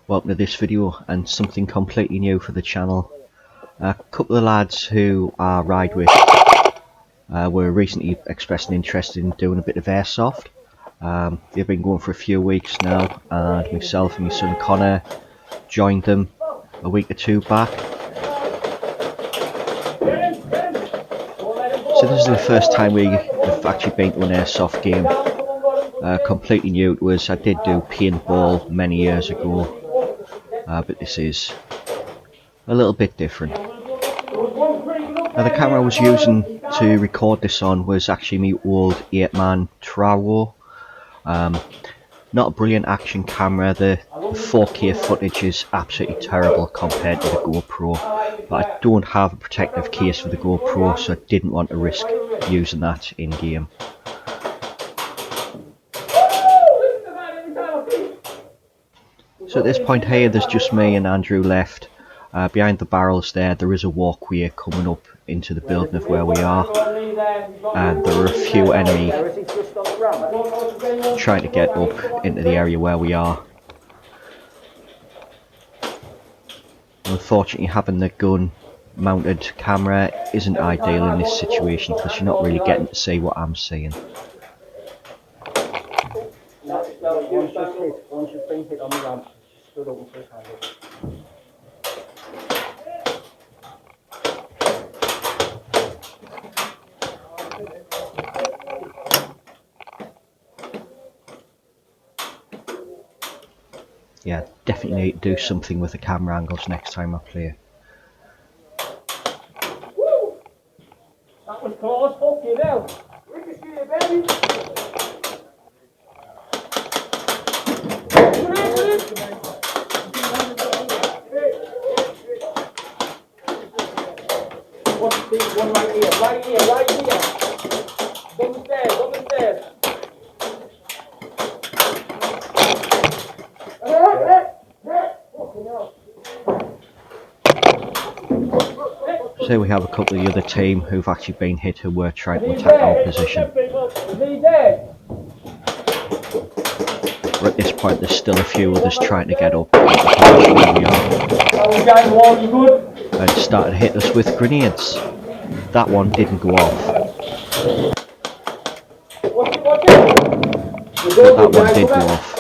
Welcome to this video and something completely new for the channel. A couple of lads who I ride with were recently expressing interest in doing a bit of airsoft. They've been going for a few weeks now, and myself and my son Connor joined them a week or two back. So this is the first time we have actually been to an airsoft game. Completely new to us. I did do paintball many years ago, but this is a little bit different. Now, the camera I was using to record this on was actually my old Apeman Trawo. Not a brilliant action camera. The 4K footage is absolutely terrible compared to the Gopro, but I don't have a protective case for the Gopro, so I didn't want to risk using that in game. So at this point here, there's just me and Andrew left. Behind the barrels there is a walkway coming up into the building of where we are, and there are a few enemy trying to get up into the area where we are. Unfortunately, having the gun mounted camera isn't ideal in this situation because you're not really getting to see what I'm seeing. Once you've been hit on the ramp, stood up and put his hand up. Yeah, definitely need to do something with the camera angles next time I play. Woo! That was close, fucking hell. We can see it, baby. One right here, right here, right here. Down the stairs, down the stairs. So we have a couple of the other team who've actually been hit who were trying to attack our position. But at this point there's still a few others trying to get up into the position where we are. And started to hit us with grenades. That one didn't go off. But that one did go off.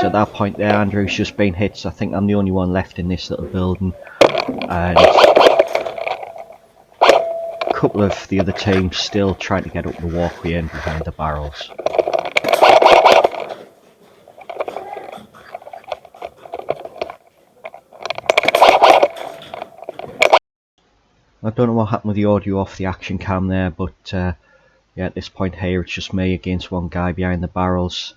So at that point there, Andrew's just been hit, so I think I'm the only one left in this little building. And a couple of the other teams still trying to get up the walkway in behind the barrels. I don't know what happened with the audio off the action cam there, but yeah, at this point here it's just me against one guy behind the barrels,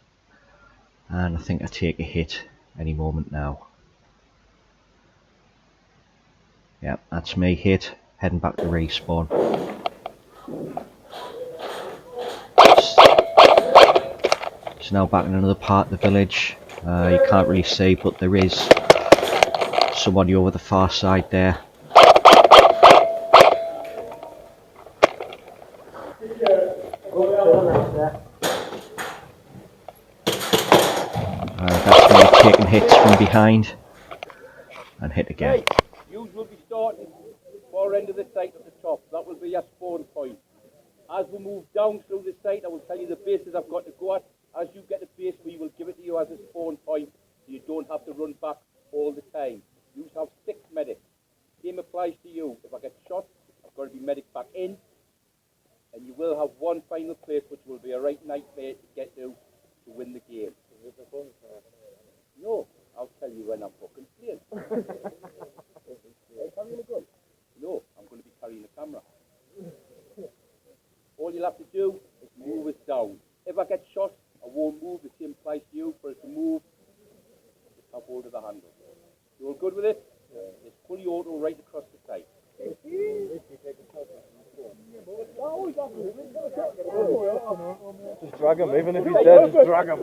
and I think I take a hit any moment now. Yeah, that's me hit, heading back to respawn. It's now back in another part of the village. You can't really see, but there is somebody over the far side there. That's me taking hits from behind and hit again. You will be starting far end of the site at the top. That will be your spawn point. As we move down through the site, I will tell you the bases I've got to go at. As you get a base, we will give it to you as a spawn point, so you don't have to run back all the time. You have 6 medics. Same applies to you. If I get shot, I've got to be medic back in, and you will have one final place, which will be a right nightmare to get to win the game. No, I'll tell you when I'm fucking playing. Hey, carrying a gun? No, I'm going to be carrying a camera. All you'll have to do is move it down. If I get shot, I won't move. The same applies to you. For it to move, just have hold of the handle. You all good with it? Yeah. It's fully auto right across the site. Just drag him, even if he's dead, just drag him.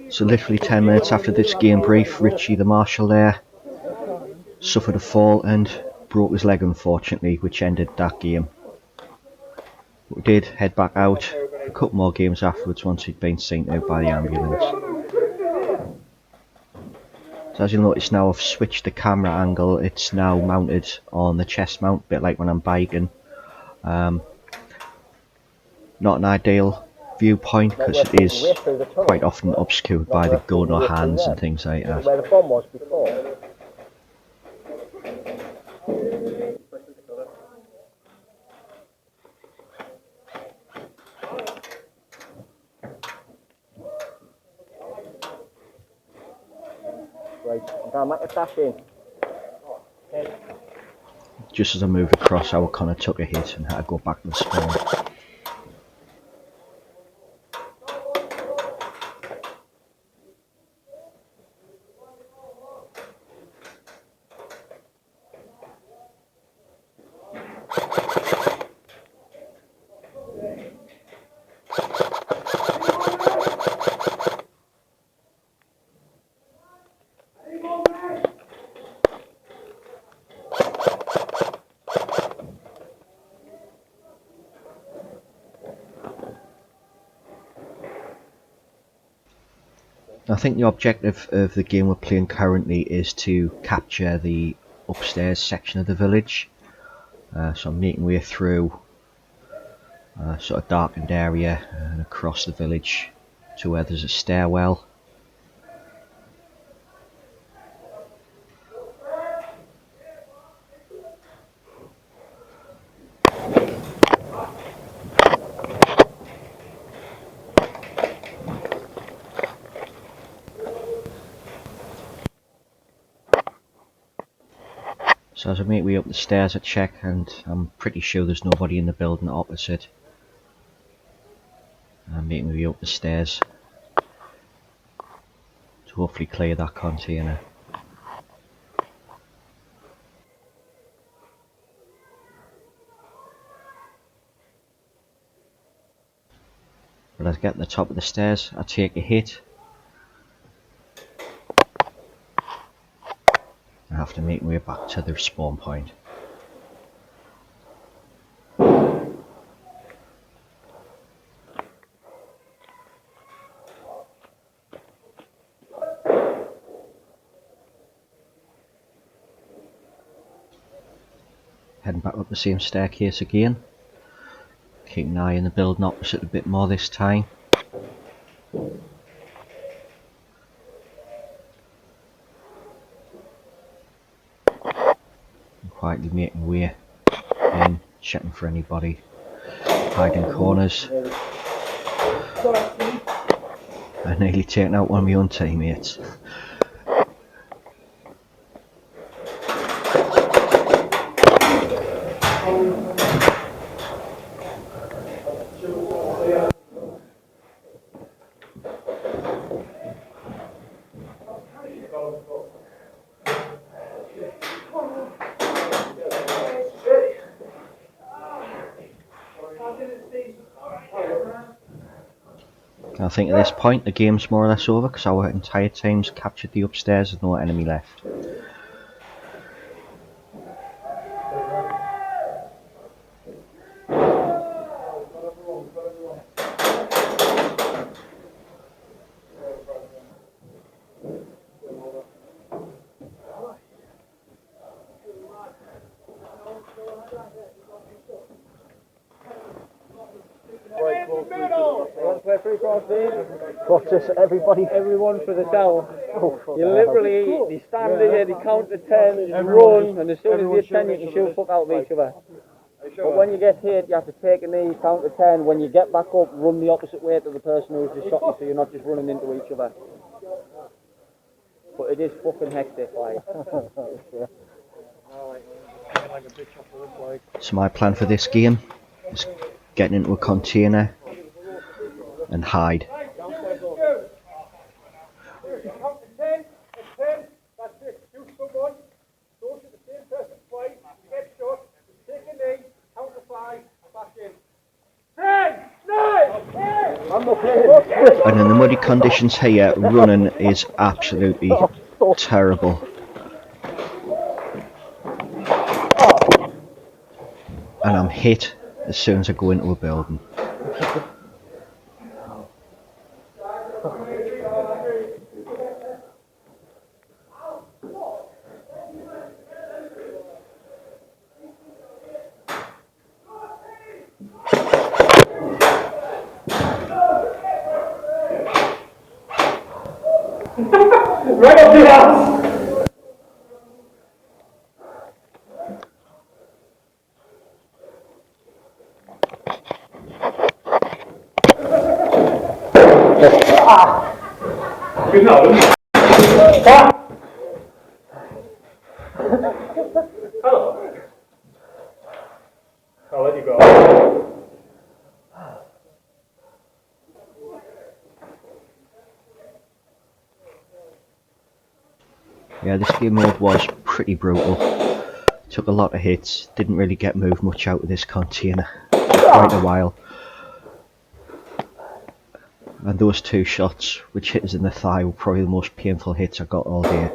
So literally 10 minutes after this game brief, Richie the marshal there suffered a fall and broke his leg unfortunately, which ended that game. We did head back out a couple more games afterwards once he'd been seen out by the ambulance. So as you'll notice now, I've switched the camera angle. It's now mounted on the chest mount, a bit like when I'm biking. Not an ideal viewpoint because it is quite often obscured by the gun or hands and things like that. Where the bomb was before. Right, I'm going to make a dash in. Just as I moved across, I kind of took a hit and had to go back to the spawn. I think the objective of the game we're playing currently is to capture the upstairs section of the village. So I'm making my way through a sort of darkened area and across the village to where there's a stairwell. So as I make my way up the stairs I check, and I'm pretty sure there's nobody in the building opposite. I'm making my way up the stairs to hopefully clear that container. But as I get to the top of the stairs I take a hit. I have to make my way back to the spawn point. Heading back up the same staircase again. Keep an eye on the building opposite a bit more this time. Quietly making way in, checking for anybody hiding corners. I nearly taken out one of my own teammates. I think at this point the game's more or less over because our entire team's captured the upstairs with no enemy left. What's this, everybody? Everyone for the tower. You literally, they stand there, they count to 10, you run, and as soon as you hit 10 you can shoot fuck out of each other. But when you get hit, you have to take a knee, count to 10, when you get back up, run the opposite way to the person who's just shot you so you're not just running into each other. But it is fucking hectic, like. So my plan for this game is getting into a container and hide. And in the muddy conditions here, running is absolutely terrible. and I'm hit as soon as I go into a building. Right up the ass! Good now, isn't it? Hello. I'll let you go. Yeah, this game mode was pretty brutal. Took a lot of hits, didn't really get moved much out of this container for quite a while. And those 2 shots, which hit us in the thigh, were probably the most painful hits I got all day.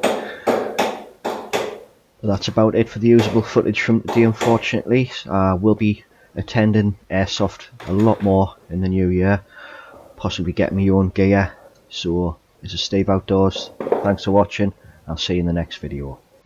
But that's about it for the usable footage from today, unfortunately. We'll be attending Airsoft a lot more in the new year. Possibly getting my own gear. So, this is Steve Outdoors. Thanks for watching. I'll see you in the next video.